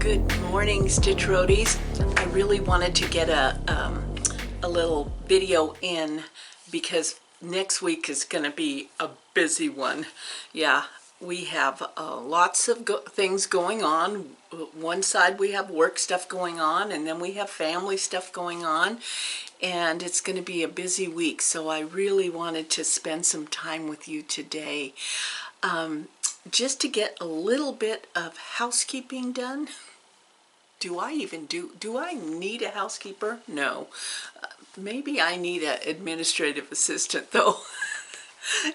Good morning, Stitch Roadies. I really wanted to get a little video in because next week is going to be a busy one. Yeah, we have lots of things going on. One side we have work stuff going on, and then we have family stuff going on, and it's going to be a busy week. So I really wanted to spend some time with you today, just to get a little bit of housekeeping done. Do I need a housekeeper? No. Maybe I need an administrative assistant though.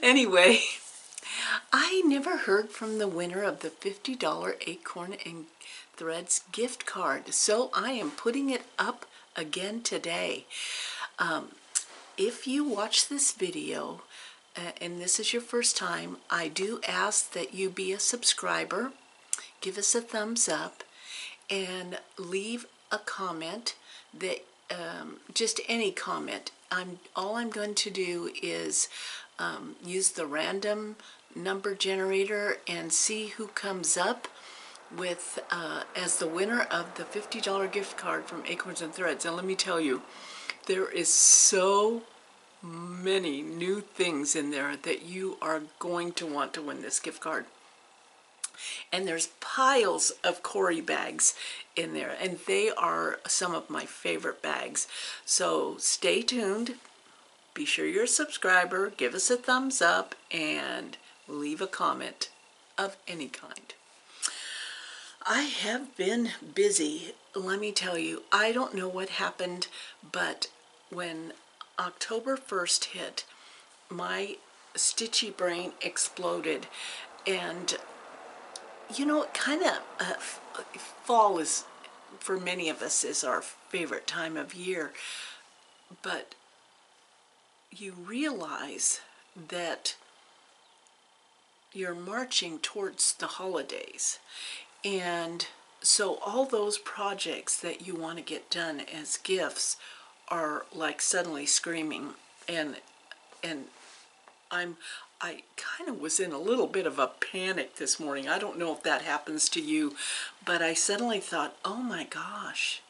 Anyway, I never heard from the winner of the $50 Acorn and Threads gift card, so I am putting it up again today. If you watch this video and this is your first time, I do ask that you be a subscriber, give us a thumbs up, and leave a comment that just any comment. All I'm going to do is use the random number generator and see who comes up with as the winner of the $50 gift card from Acorns and Threads. And let me tell you, there is so many new things in there that you are going to want to win this gift card. And there's piles of Cory bags in there, and they are some of my favorite bags. So stay tuned, be sure you're a subscriber, give us a thumbs up, and leave a comment of any kind. I have been busy, let me tell you. I don't know what happened, but when October 1st hit, my stitchy brain exploded. And you know, kind of fall is, for many of us, is our favorite time of year. But you realize that you're marching towards the holidays. And so all those projects that you want to get done as gifts are like suddenly screaming. And I kind of was in a little bit of a panic this morning. I don't know if that happens to you, but I suddenly thought, oh my gosh,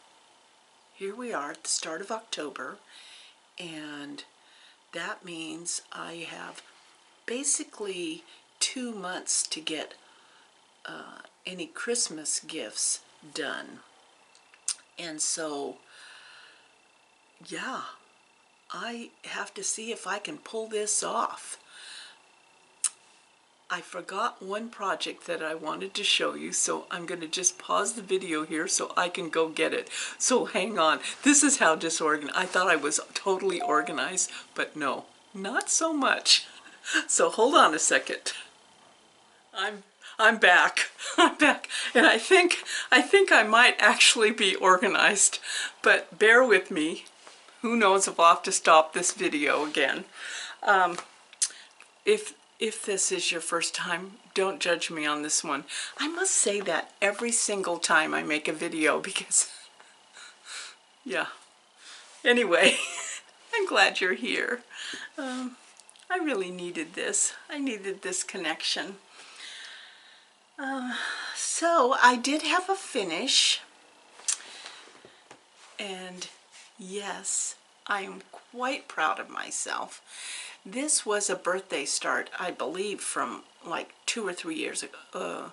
here we are at the start of October, and that means I have basically 2 months to get any Christmas gifts done. And so, yeah, I have to see if I can pull this off. I forgot one project that I wanted to show you, so I'm going to just pause the video here so I can go get it. So hang on. This is how disorganized. I thought I was totally organized, but no, not so much. So hold on a second. I'm back. I'm back, and I think I might actually be organized, but bear with me. Who knows if I'll have to stop this video again. If this is your first time, don't judge me on this one. I must say that every single time I make a video because, yeah. Anyway, I'm glad you're here. I really needed this. I needed this connection. So I did have a finish. And yes, I am quite proud of myself. This was a birthday start, I believe, from like 2 or 3 years ago.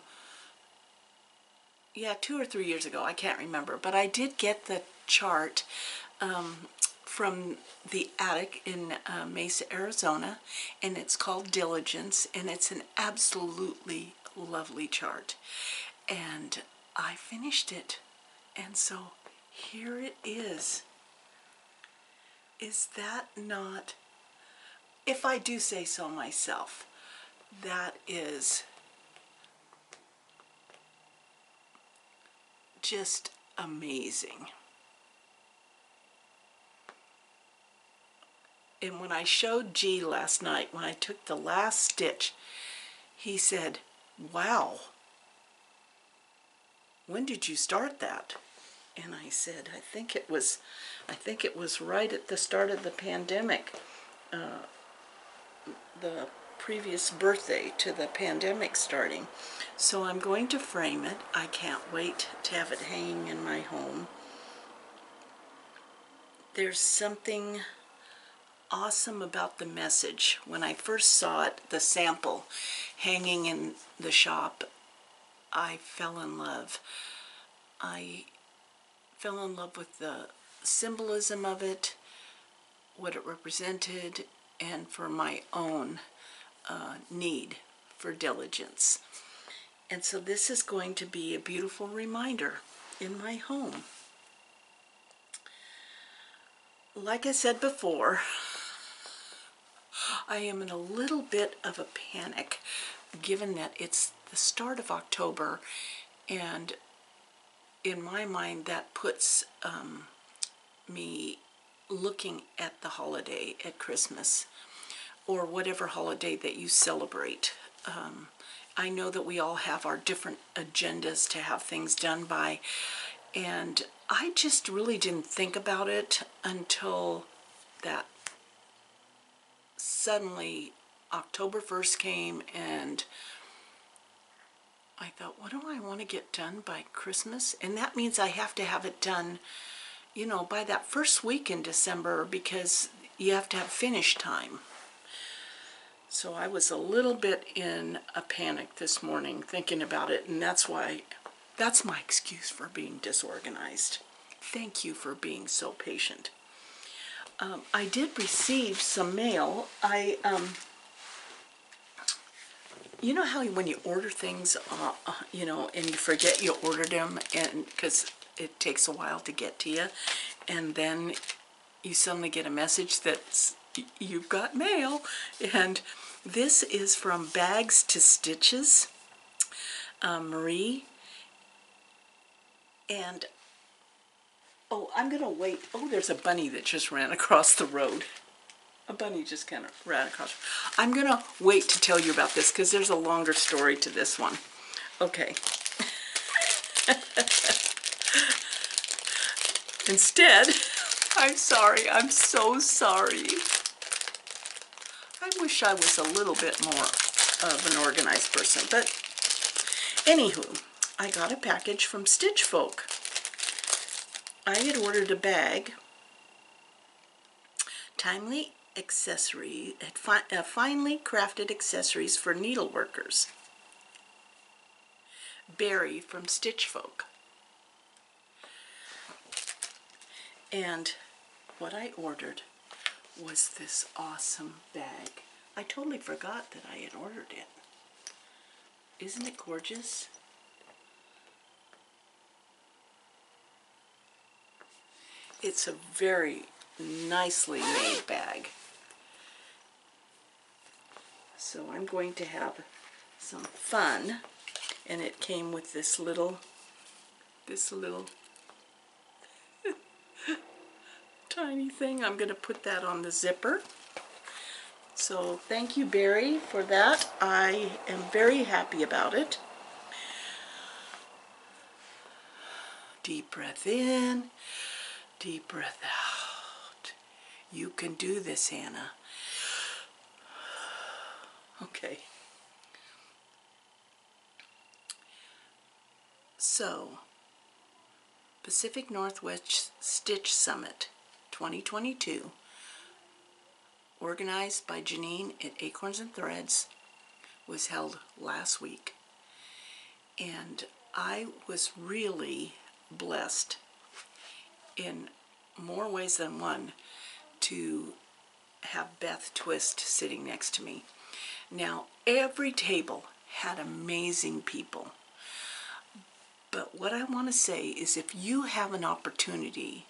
Yeah, 2 or 3 years ago, I can't remember. But I did get the chart from the attic in Mesa, Arizona, and it's called Diligence, and it's an absolutely lovely chart. And I finished it, and so here it is. Is that not... If I do say so myself, that is just amazing. And when I showed G last night, when I took the last stitch, he said, wow, when did you start that? And I said, I think it was right at the start of the pandemic. The previous birthday to the pandemic starting. So I'm going to frame it. I can't wait to have it hanging in my home. There's something awesome about the message. When I first saw it, the sample hanging in the shop, I fell in love. I fell in love with the symbolism of it, what it represented, and for my own need for diligence. And so this is going to be a beautiful reminder in my home. Like I said before, I am in a little bit of a panic given that it's the start of October, and in my mind that puts me looking at the holiday at Christmas or whatever holiday that you celebrate. I know that we all have our different agendas to have things done by, and I just really didn't think about it until that suddenly October 1st came, and I thought, what do I want to get done by Christmas? And that means I have to have it done, you know, by that first week in December, because you have to have finish time. So I was a little bit in a panic this morning thinking about it, and that's my excuse for being disorganized. Thank you for being so patient. I did receive some mail. You know how when you order things, you know, and you forget you ordered them, and because it takes a while to get to you, and then you suddenly get a message that you've got mail. And this is from Bags to Stitches, Marie. And oh, I'm gonna wait. Oh, there's a bunny that just ran across the road. A bunny just kind of ran across. I'm gonna wait to tell you about this because there's a longer story to this one. Okay. Instead, I'm sorry. I'm so sorry. I wish I was a little bit more of an organized person, but anywho, I got a package from Stitch Folk. I had ordered a bag, finely crafted accessories for needleworkers. Barry from Stitch Folk. And what I ordered was this awesome bag. I totally forgot that I had ordered it. Isn't it gorgeous? It's a very nicely made bag. So I'm going to have some fun, and it came with this little tiny thing. I'm going to put that on the zipper. So thank you, Barry, for that. I am very happy about it. Deep breath in, deep breath out. You can do this, Hannah. Okay. So, Pacific Northwest Stitch Summit 2022, organized by Janine at Acorns and Threads, was held last week. And I was really blessed in more ways than one to have Beth Twist sitting next to me. Now, every table had amazing people. But what I want to say is, if you have an opportunity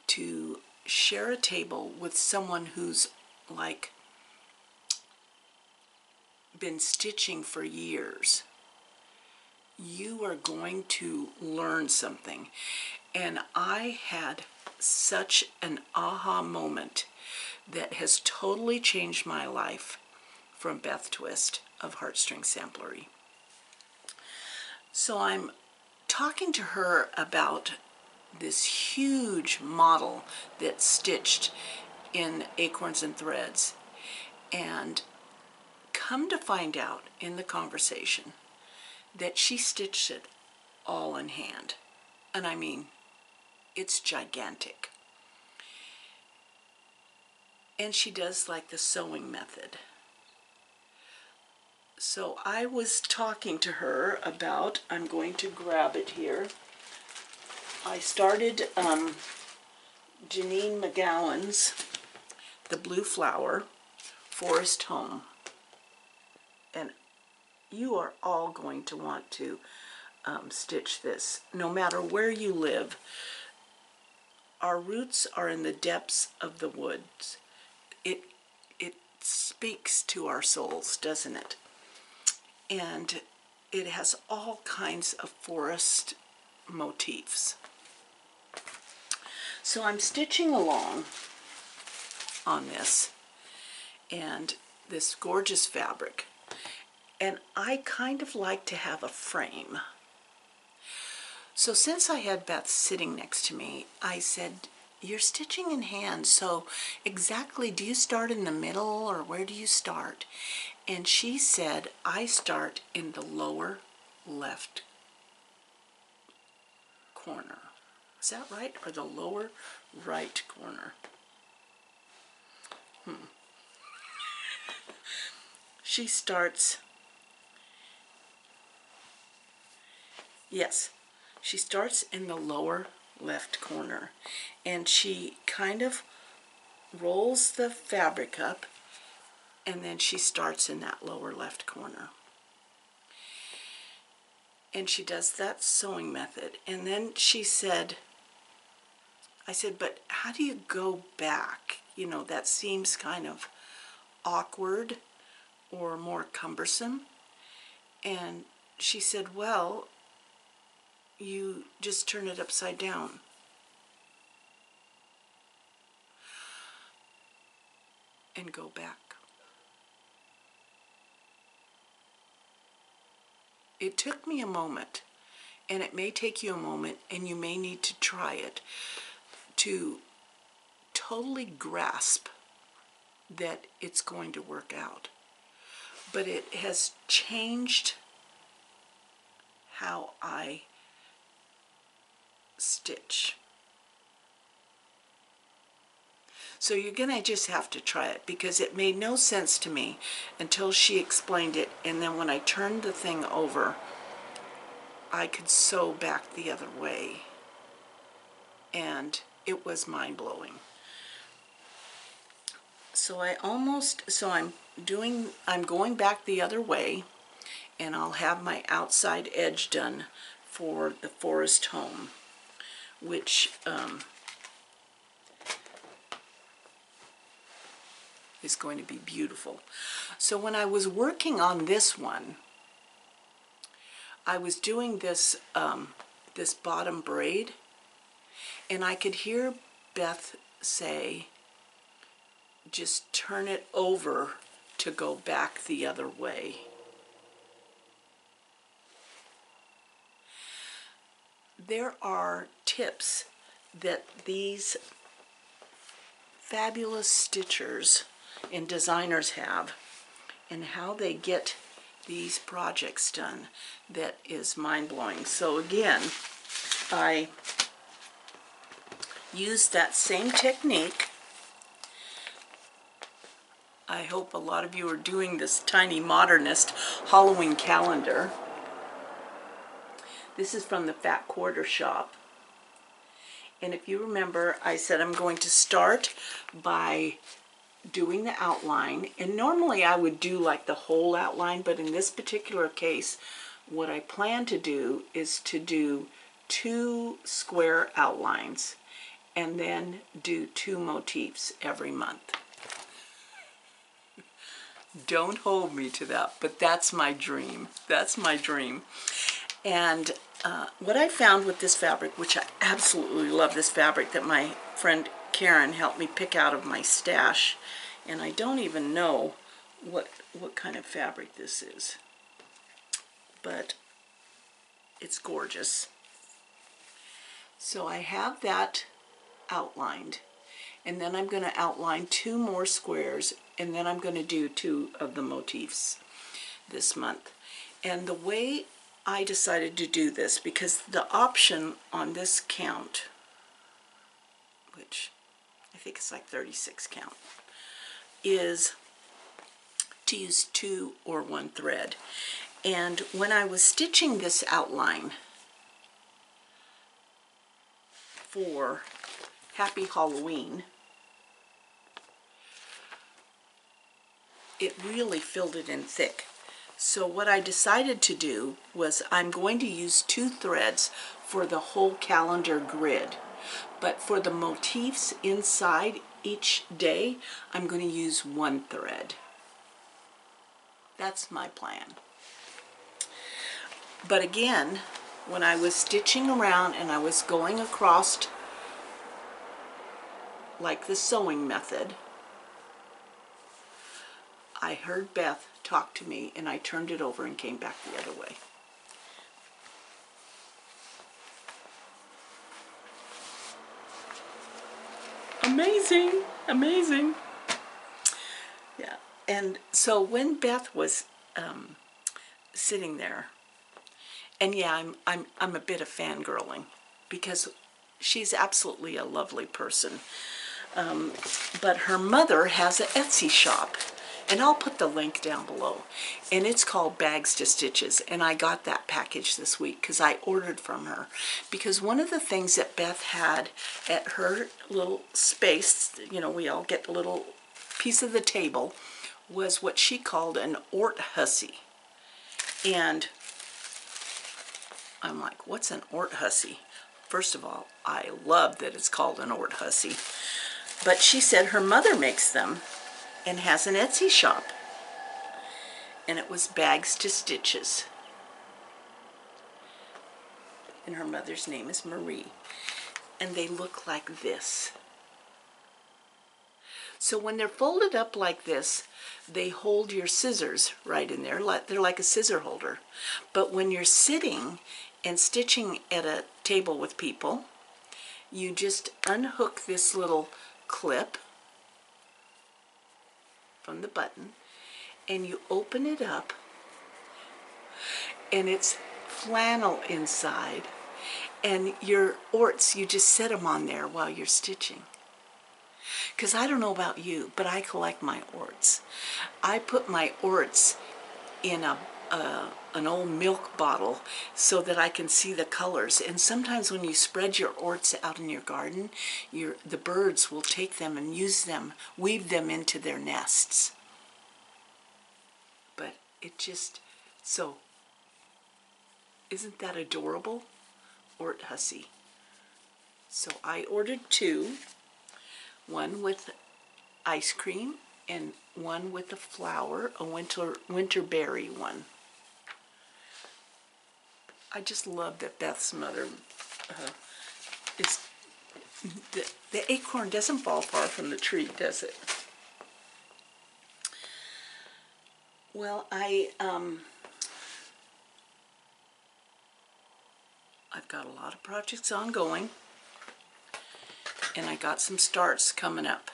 to share a table with someone who's like been stitching for years, you are going to learn something. And I had such an aha moment that has totally changed my life from Beth Twist of Heartstring Samplery. So I'm talking to her about this huge model that's stitched in Acorns and Threads, and come to find out in the conversation that she stitched it all in hand. And I mean, it's gigantic. And she does like the sewing method. So I was talking to her about, I'm going to grab it here. I started Janine McGowan's The Blue Flower Forest Home. And you are all going to want to stitch this, no matter where you live. Our roots are in the depths of the woods. It speaks to our souls, doesn't it? And it has all kinds of forest motifs. So I'm stitching along on this and this gorgeous fabric. And I kind of like to have a frame. So since I had Beth sitting next to me, I said, you're stitching in hand, so exactly, do you start in the middle or where do you start? And she said, I start in the lower left corner. Is that right? Or the lower right corner? She starts, yes, she starts in the lower left corner, and she kind of rolls the fabric up, and then she starts in that lower left corner. And she does that sewing method. And then she said, I said, but how do you go back? You know, that seems kind of awkward or more cumbersome. And she said, well, you just turn it upside down. And go back. It took me a moment, and it may take you a moment, and you may need to try it to totally grasp that it's going to work out. But it has changed how I stitch. So you're gonna just have to try it, because it made no sense to me until she explained it, and then when I turned the thing over, I could sew back the other way, and it was mind-blowing. So I'm going back the other way, and I'll have my outside edge done for the Forest Home, which is going to be beautiful. So when I was working on this one, I was doing this this bottom braid, and I could hear Beth say, just turn it over to go back the other way. There are tips that these fabulous stitchers and designers have, and how they get these projects done, that is mind-blowing. So again, I used that same technique. I hope a lot of you are doing this tiny modernist Halloween calendar. This is from the Fat Quarter Shop. And if you remember, I said I'm going to start by doing the outline, and normally I would do like the whole outline, but in this particular case, what I plan to do is to do 2 square outlines and then do 2 motifs every month. Don't hold me to that, but that's my dream. That's my dream. And what I found with this fabric, which I absolutely love this fabric that my friend Karen helped me pick out of my stash, and I don't even know what kind of fabric this is, but it's gorgeous. So I have that outlined, and then I'm going to outline 2 more squares, and then I'm going to do 2 of the motifs this month. And the way I decided to do this, because the option on this count, which I think it's like 36 count, is to use 2 or 1 thread. And when I was stitching this outline for Happy Halloween, it really filled it in thick. So what I decided to do was I'm going to use 2 threads for the whole calendar grid. But for the motifs inside each day, I'm going to use 1 thread. That's my plan. But again, when I was stitching around and I was going across like the sewing method, I heard Beth talk to me and I turned it over and came back the other way. Amazing, amazing. Yeah, and so when Beth was sitting there, and yeah, I'm a bit of fangirling because she's absolutely a lovely person. But her mother has an Etsy shop, and I'll put the link down below. And it's called Bags to Stitches, and I got that package this week because I ordered from her. Because one of the things that Beth had at her little space, you know, we all get a little piece of the table, was what she called an Ort hussy. And I'm like, what's an Ort hussy? First of all, I love that it's called an Ort hussy. But she said her mother makes them and has an Etsy shop. And it was Bags to Stitches. And her mother's name is Marie. And they look like this. So when they're folded up like this, they hold your scissors right in there. They're like a scissor holder. But when you're sitting and stitching at a table with people, you just unhook this little clip from the button and you open it up, and it's flannel inside, and your orts, you just set them on there while you're stitching. Because I don't know about you, but I collect my orts. I put my orts in an old milk bottle so that I can see the colors. And sometimes when you spread your orts out in your garden, the birds will take them and use them, weave them into their nests. But it just, so, isn't that adorable? Ort hussy. So I ordered 2. One with ice cream and one with a flower, a winter berry one. I just love that Beth's mother is, the acorn doesn't fall far from the tree, does it? Well, I've got a lot of projects ongoing. And I got some starts coming up.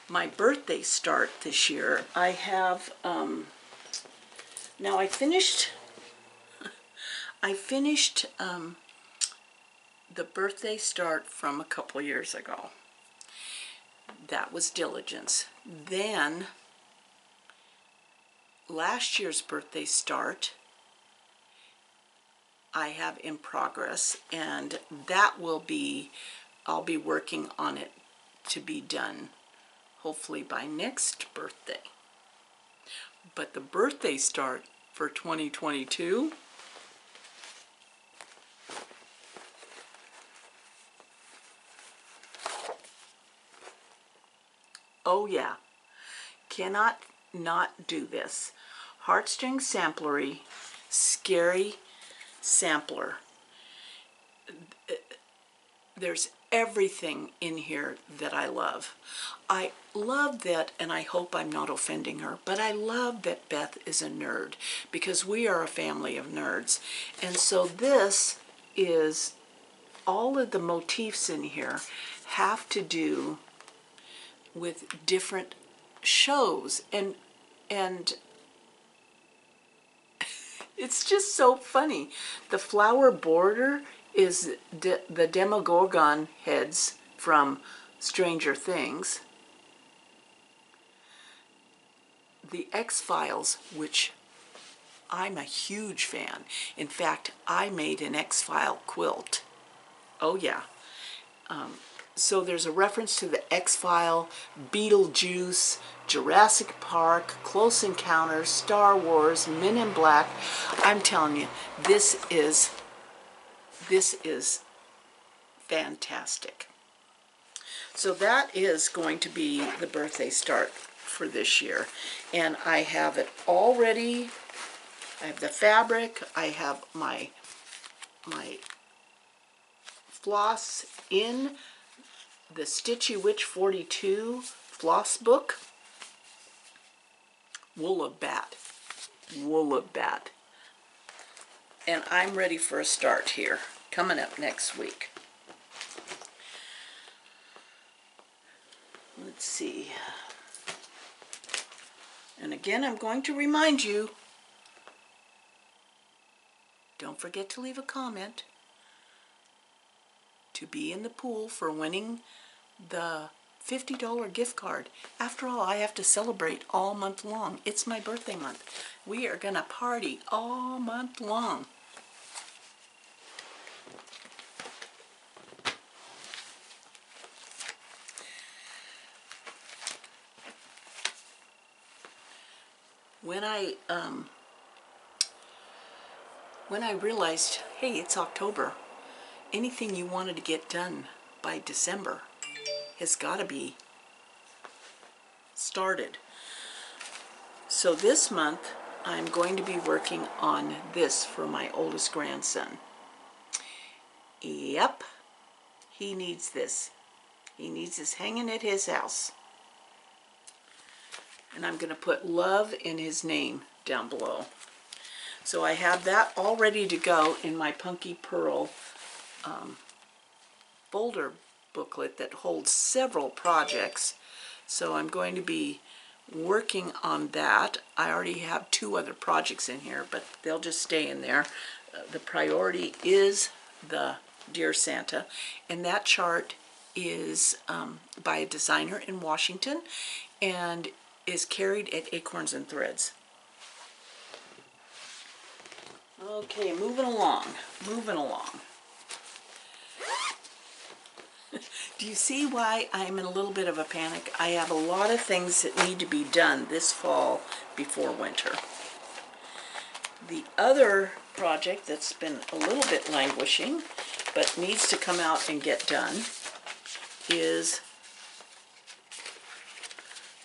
My birthday start this year, I have, now I finished the birthday start from a couple years ago. That was Diligence. Then, last year's birthday start, I have in progress, and that will be, I'll be working on it to be done hopefully by next birthday. But the birthday start for 2022, oh yeah, cannot not do this. Heartstring Samplery Scary Sampler. There's everything in here that I love. I love that, and I hope I'm not offending her, but I love that Beth is a nerd, because we are a family of nerds. And so this is, all of the motifs in here have to do with different shows, and it's just so funny. The flower border is the Demogorgon heads from Stranger Things. The X-Files, which I'm a huge fan. In fact, I made an X-File quilt. Oh yeah. So there's a reference to the X-File, Beetlejuice, Jurassic Park, Close Encounters, Star Wars, Men in Black. I'm telling you, this is fantastic. So that is going to be the birthday start for this year. And I have it all ready. I have the fabric. I have my floss in the Stitchy Witch 42 floss book. Wool of Bat. Wool of Bat. And I'm ready for a start here, coming up next week. Let's see. And again, I'm going to remind you, don't forget to leave a comment to be in the pool for winning the $50 gift card. After all, I have to celebrate all month long. It's my birthday month. We are gonna party all month long. When I realized, hey, it's October, anything you wanted to get done by December has got to be started. So this month I'm going to be working on this for my oldest grandson. Yep, he needs this. He needs this hanging at his house. And I'm going to put love in his name down below. So I have that all ready to go in my Punky Pearl folder booklet that holds several projects. So I'm going to be working on that. I already have 2 other projects in here, but they'll just stay in there. The priority is the Dear Santa, and that chart is by a designer in Washington and is carried at Acorns and Threads. Okay, moving along. Do you see why I'm in a little bit of a panic? I have a lot of things that need to be done this fall before winter. The other project that's been a little bit languishing, but needs to come out and get done, is,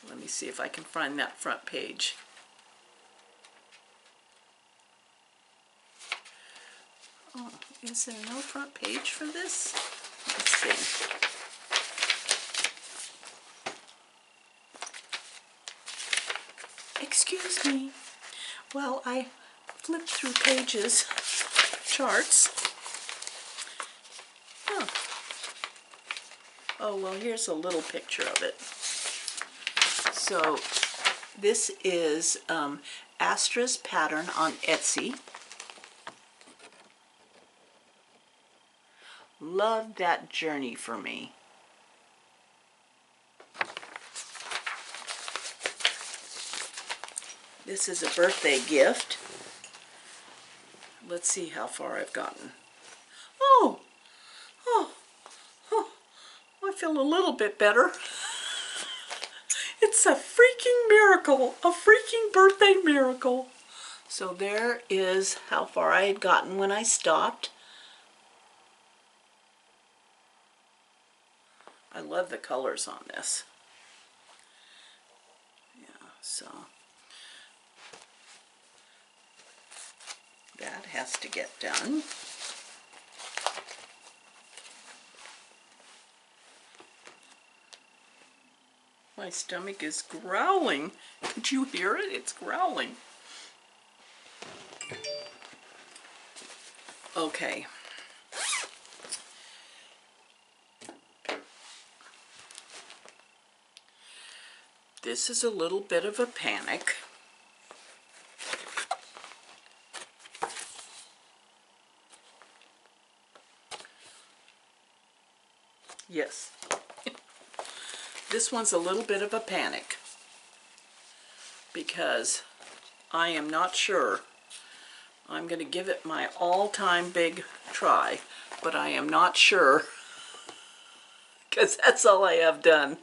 let me see if I can find that front page. Oh, is there no front page for this? Let's see. Excuse me. Well, I flipped through pages, charts. Huh. Oh, well, here's a little picture of it. So this is Astra's pattern on Etsy. Love that journey for me. This is a birthday gift. Let's see how far I've gotten. Oh, I feel a little bit better. It's a freaking miracle, a freaking birthday miracle. So there is how far I had gotten when I stopped. I love the colors on this. Yeah, so that has to get done. My stomach is growling. Could you hear it? It's growling. Okay. This is a little bit of a panic. Yes. This one's a little bit of a panic because I am not sure. I'm going to give it my all-time big try, but I am not sure because that's all I have done.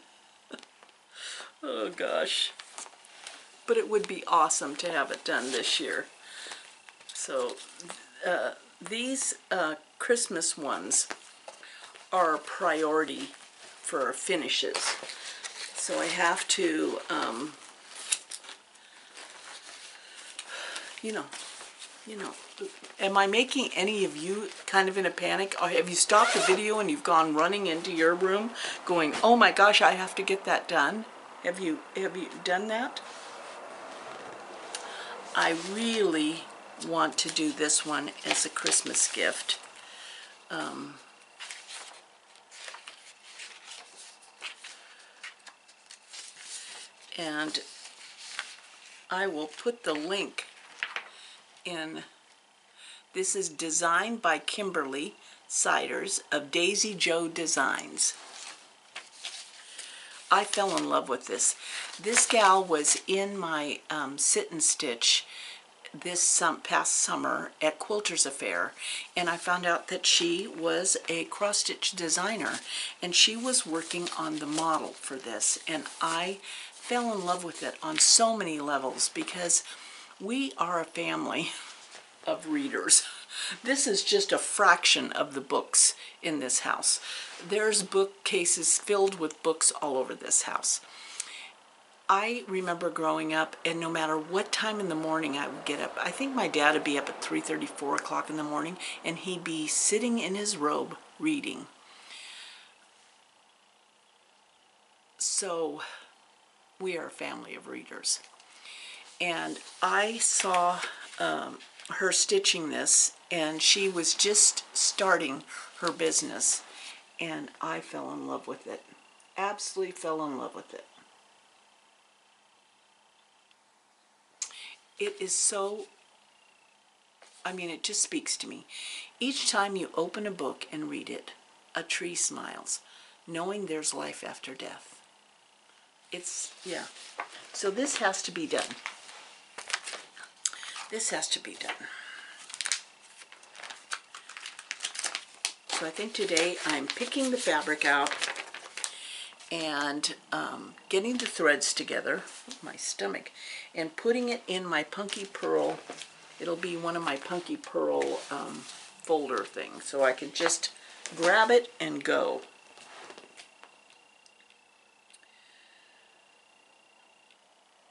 Oh gosh. But it would be awesome to have it done this year. So these Christmas ones are a priority for finishes. So I have to, you know, am I making any of you kind of in a panic? Or have you stopped the video and you've gone running into your room going, oh my gosh, I have to get that done? Have you done that? I really want to do this one as a Christmas gift. And I will put the link in. This is designed by Kimberly Siders of Daisy Joe Designs. I fell in love with this. This gal was in my sit and stitch this past summer at Quilter's Affair, and I found out that she was a cross-stitch designer, and she was working on the model for this, and I fell in love with it on so many levels because we are a family of readers. This is just a fraction of the books in this house. There's bookcases filled with books all over this house. I remember growing up, and no matter what time in the morning I would get up, I think my dad would be up at 3:30, 4 o'clock in the morning, and he'd be sitting in his robe reading. So we are a family of readers. And I saw her stitching this, and she was just starting her business, and I fell in love with it. Absolutely fell in love with it. It is so, I mean, it just speaks to me. Each time you open a book and read it, a tree smiles, knowing there's life after death. It's, yeah. So this has to be done. This has to be done. So I think today I'm picking the fabric out and getting the threads together, my stomach, and putting it in my Punky Pearl. It'll be one of my Punky Pearl folder things, so I can just grab it and go.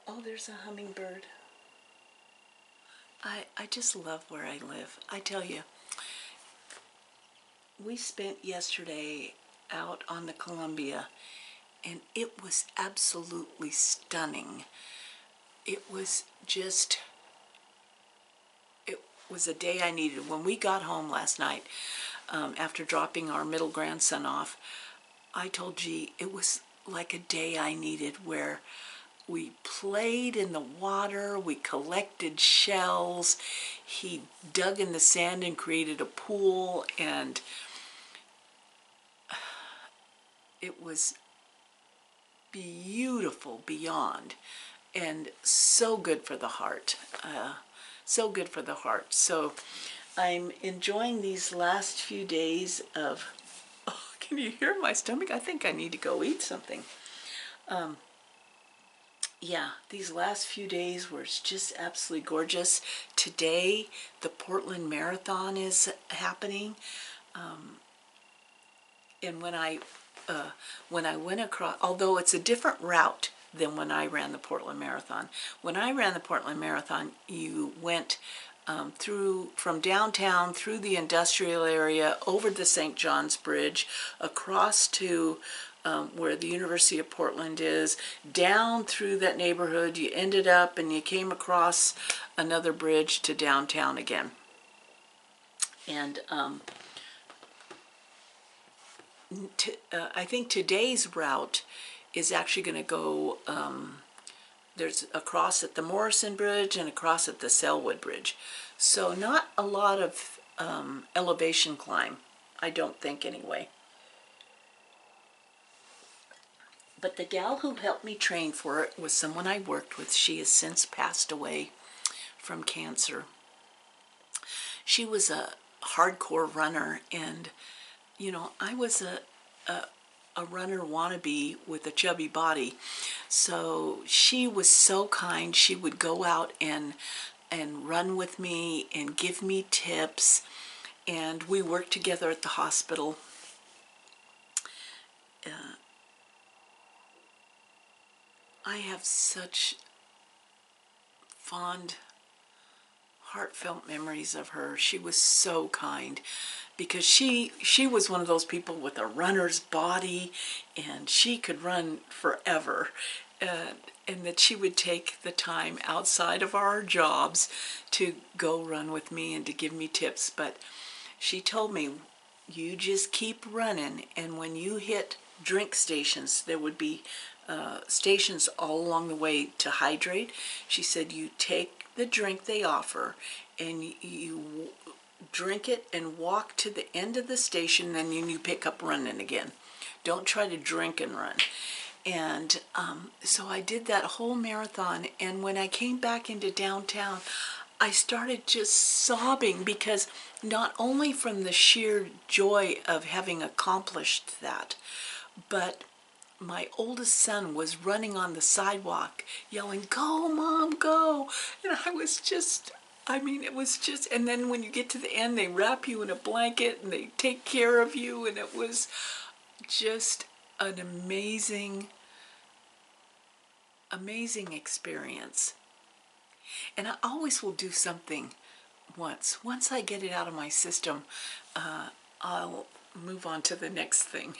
Oh, there's a hummingbird. I just love where I live. I tell you, we spent yesterday out on the Columbia, and it was absolutely stunning. It was just, it was a day I needed. When we got home last night, after dropping our middle grandson off, I told G it was like a day I needed, where we played in the water, we collected shells, he dug in the sand and created a pool, and it was beautiful beyond, and so good for the heart. So good for the heart. So I'm enjoying these last few days of, oh, can you hear my stomach? I think I need to go eat something. Yeah, these last few days were just absolutely gorgeous. Today, the Portland Marathon is happening. And when I went across, although it's a different route than when I ran the Portland Marathon. When I ran the Portland Marathon, you went from downtown, through the industrial area, over the St. John's Bridge, across to where the University of Portland is, down through that neighborhood, you ended up and you came across another bridge to downtown again. And I think today's route is actually going to go there's a cross at the Morrison Bridge and a cross at the Selwood Bridge. So not a lot of elevation climb, I don't think anyway. But the gal who helped me train for it was someone I worked with. She has since passed away from cancer. She was a hardcore runner, and you know, I was a runner wannabe with a chubby body. So she was so kind. She would go out and run with me and give me tips, and we worked together at the hospital. I have such fond, heartfelt memories of her. She was so kind, because she was one of those people with a runner's body, and she could run forever, and that she would take the time outside of our jobs to go run with me and to give me tips. But she told me, you just keep running, and when you hit drink stations, there would be stations all along the way to hydrate. She said, you take the drink they offer and you drink it and walk to the end of the station, then you pick up running again. Don't try to drink and run. And so I did that whole marathon, and when I came back into downtown, I started just sobbing, because not only from the sheer joy of having accomplished that, but my oldest son was running on the sidewalk yelling, "Go, Mom, go!" And I was just, I mean, it was just, and then when you get to the end, they wrap you in a blanket and they take care of you, and it was just an amazing, amazing experience. And I always will do something once I get it out of my system, I'll move on to the next thing.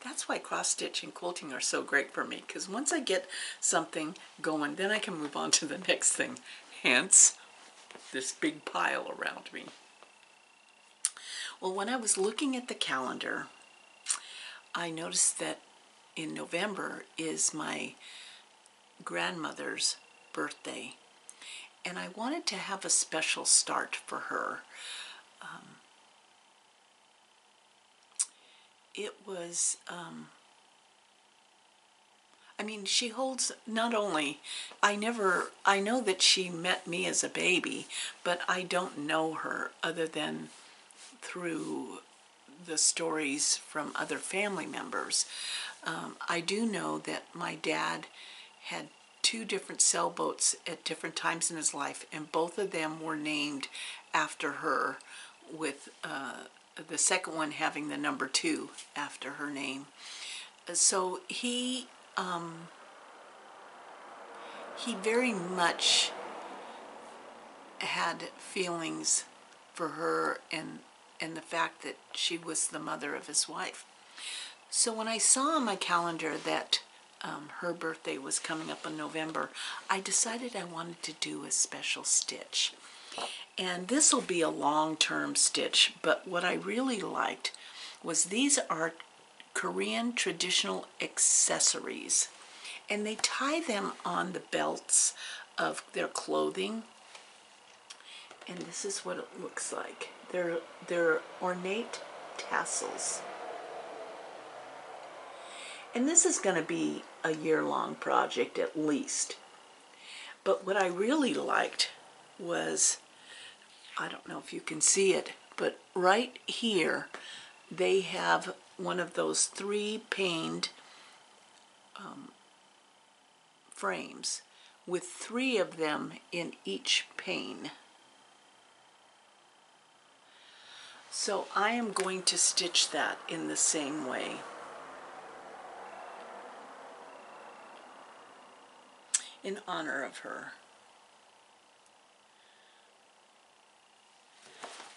That's why cross stitch and quilting are so great for me, because once I get something going, then I can move on to the next thing. Hence this big pile around me. Well, when I was looking at the calendar, I noticed that in November is my grandmother's birthday, and I wanted to have a special start for her. It was, I mean, she holds not only, I know that she met me as a baby, but I don't know her other than through the stories from other family members. I do know that my dad had 2 different sailboats at different times in his life, and both of them were named after her, with the second one having the number 2 after her name. So he very much had feelings for her, and the fact that she was the mother of his wife. So when I saw on my calendar that her birthday was coming up in November, I decided I wanted to do a special stitch. And this will be a long-term stitch, but what I really liked was these are Korean traditional accessories, and they tie them on the belts of their clothing, and this is what it looks like. They're ornate tassels. And this is going to be a year-long project at least. But what I really liked was, I don't know if you can see it, but right here they have one of those 3-paned frames with 3 of them in each pane. So I am going to stitch that in the same way. In honor of her.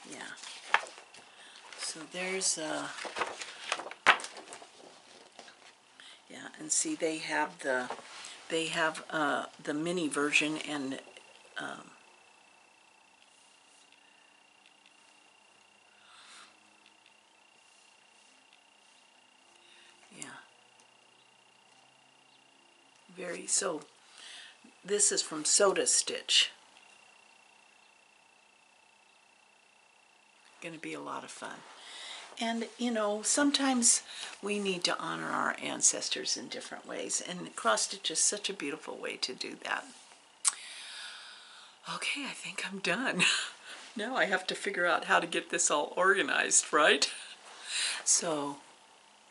Yeah. So there's yeah, and see they have the mini version, and yeah. So this is from Soda Stitch. Going to be a lot of fun. And, you know, sometimes we need to honor our ancestors in different ways, and cross stitch is such a beautiful way to do that. Okay, I think I'm done. Now I have to figure out how to get this all organized, right? So,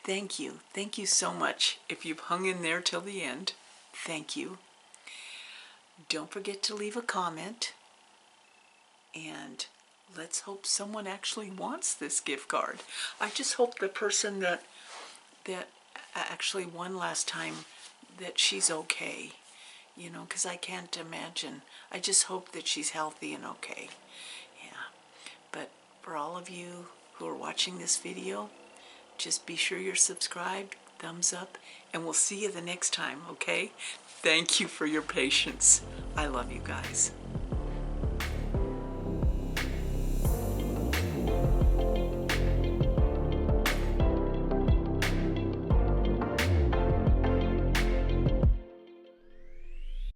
thank you. Thank you so much. If you've hung in there till the end, thank you. Don't forget to leave a comment, and let's hope someone actually wants this gift card. I just hope the person that actually won last time, that she's okay, you know, because I can't imagine. I just hope that she's healthy and okay. Yeah. But for all of you who are watching this video, just be sure you're subscribed, thumbs up, and we'll see you the next time, okay? Thank you for your patience. I love you guys.